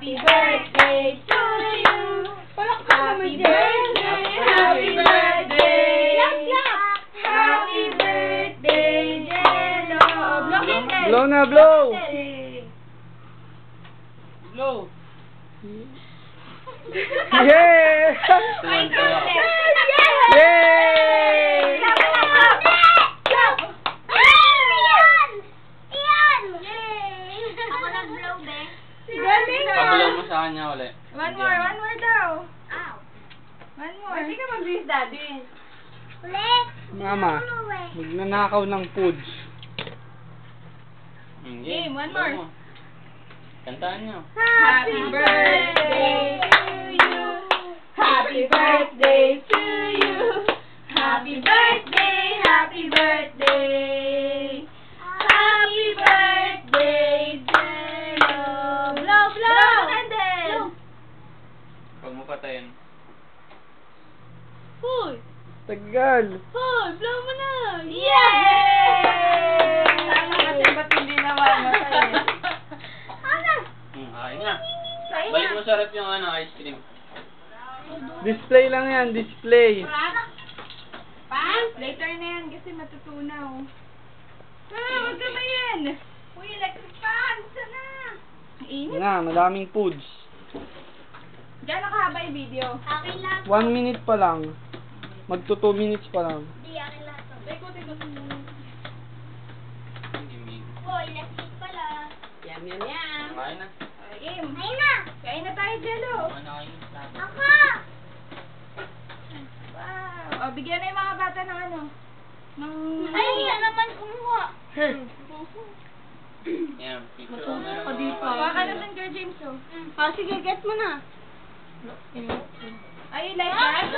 Happy birthday to you. Happy birthday, happy birthday. Happy birthday, Jello. Blow candle. Blow na, blow. Blow. Yeah! Ay, candle. Yay! Ako nag-blow, be. Galing Pabalaw mo sa kanya ulit. One more daw. Ow. One more. Hindi ka mag-bis, daddy. Ulit. Mama, magnanakaw ng foods. Game, one blow more. mo. Kantaan nyo. Happy birthday to you. Happy birthday to you. Happy birthday, happy birthday. Happy birthday, Jello. Blow, blow, candle. Huwag mo patayin. Hoy, Tagal. hoy, blow mo na. Yay! Sana kasi ba't hindi naman masaya? Ayun na. Balik mo sa rep yung ice cream. Display lang yan, display. Pan? Later na yan kasi matutunaw. Huwag ka ba yan? Uy, electric fan. Sana. Init. Na, madaming foods. Gano'n kahaba yung video? Akin lahat. 1 minute pa lang. Magto 2 minutes pa lang. Hindi, akin lahat. Teko. Oh, electric pala. Yum, yum, yum. Kain na. Game. Ayun na. Kain na tayo, Jello. Ano kayo? Ako. Wow. O, bigyan na yung mga bata ng ano. Ng... Ay, yan naman kumuha. Yan, picture ko na. Ako dito. Baka na dun, Girl James, oh. Ah, sige, get mo na. Ay, like that?